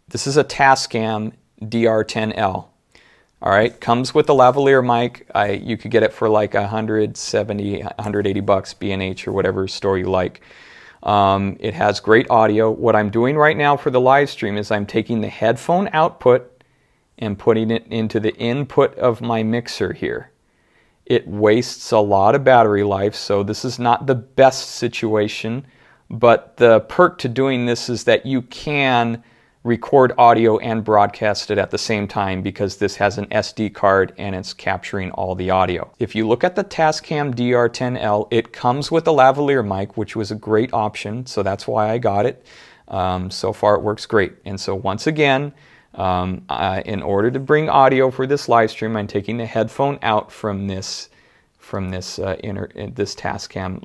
This is a Tascam DR10L. All right, comes with a lavalier mic. You could get it for like 170, 180 bucks, B&H or whatever store you like. It has great audio. What I'm doing right now for the live stream is I'm taking the headphone output and putting it into the input of my mixer here. It wastes a lot of battery life, so this is not the best situation, but the perk to doing this is that you can record audio and broadcast it at the same time because this has an SD card and it's capturing all the audio. If you look at the Tascam DR10L, it comes with a lavalier mic, which was a great option, so that's why I got it. So far it works great. And so once again, in order to bring audio for this live stream, I'm taking the headphone out from this Tascam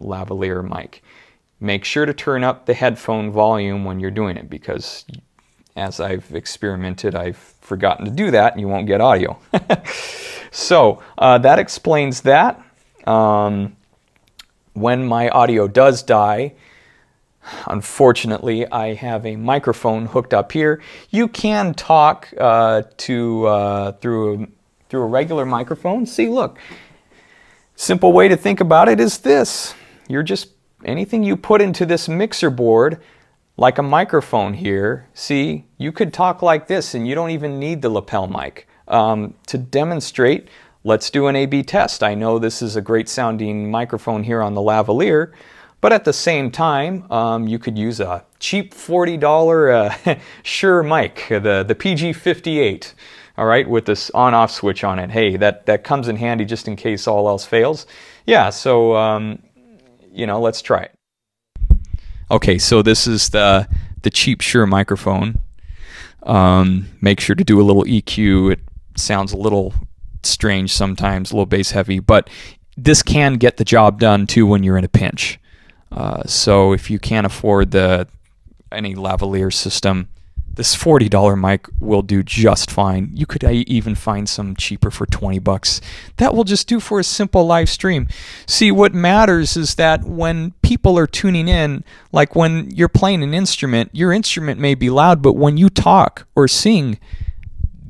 lavalier mic. Make sure to turn up the headphone volume when you're doing it because as I've experimented, I've forgotten to do that and you won't get audio. So that explains that. When my audio does die, unfortunately, I have a microphone hooked up here. You can talk through a regular microphone. See, look, simple way to think about it is this. Anything you put into this mixer board, like a microphone here, see, you could talk like this and you don't even need the lapel mic. To demonstrate, let's do an A/B test. I know this is a great sounding microphone here on the lavalier, but at the same time, you could use a cheap $40 Shure mic, the PG58, all right, with this on-off switch on it. Hey, that comes in handy just in case all else fails. Yeah, so, let's try it. Okay, so this is the cheap Shure microphone. Make sure to do a little EQ. It sounds a little strange sometimes, a little bass heavy, but this can get the job done too when you're in a pinch. So if you can't afford any lavalier system, this $40 mic will do just fine. You could even find some cheaper for 20 bucks. That will just do for a simple live stream. See, what matters is that when people are tuning in, like when you're playing an instrument, your instrument may be loud, but when you talk or sing,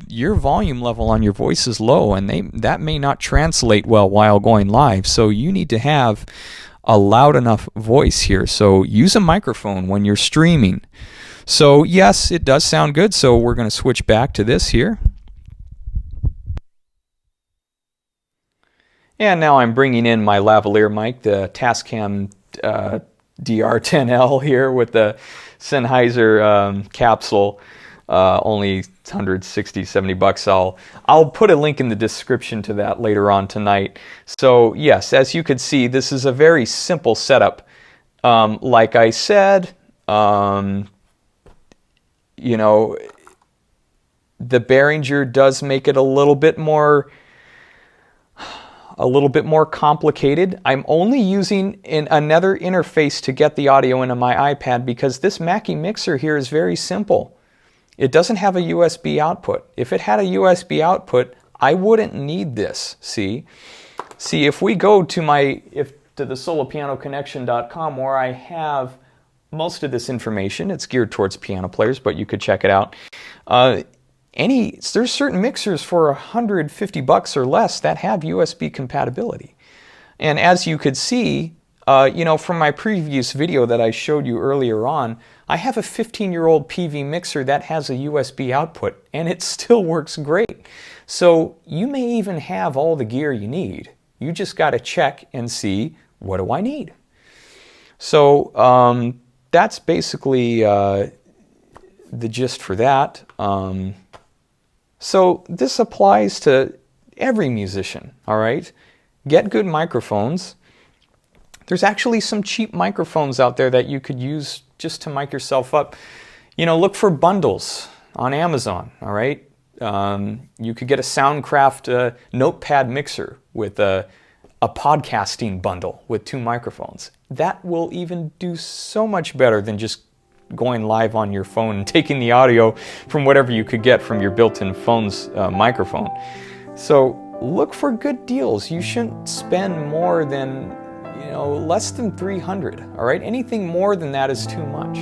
your volume level on your voice is low, and that may not translate well while going live. So you need to have a loud enough voice here. So use a microphone when you're streaming. So yes, it does sound good, so we're going to switch back to this here. And now I'm bringing in my lavalier mic, the Tascam DR10L here with the Sennheiser capsule, only 160, 70 bucks. I'll put a link in the description to that later on tonight. So yes, as you can see, this is a very simple setup. Like I said, the Behringer does make it a little bit more complicated. I'm only using another interface to get the audio into my iPad because this Mackie mixer here is very simple. It doesn't have a USB output. If it had a USB output, I wouldn't need this. See, if we go to the solopianoconnection.com where I have most of this information, it's geared towards piano players, but you could check it out. There's certain mixers for 150 bucks or less that have USB compatibility. And as you could see, from my previous video that I showed you earlier on, I have a 15-year-old PV mixer that has a USB output, and it still works great. So you may even have all the gear you need. You just got to check and see, what do I need? So that's basically the gist for that. So this applies to every musician, all right? Get good microphones. There's actually some cheap microphones out there that you could use just to mic yourself up. Look for bundles on Amazon, all right? You could get a Soundcraft notepad mixer with a podcasting bundle with 2 microphones. That will even do so much better than just going live on your phone and taking the audio from whatever you could get from your built-in phone's microphone. So look for good deals. You shouldn't spend more than, less than $300, all right? Anything more than that is too much.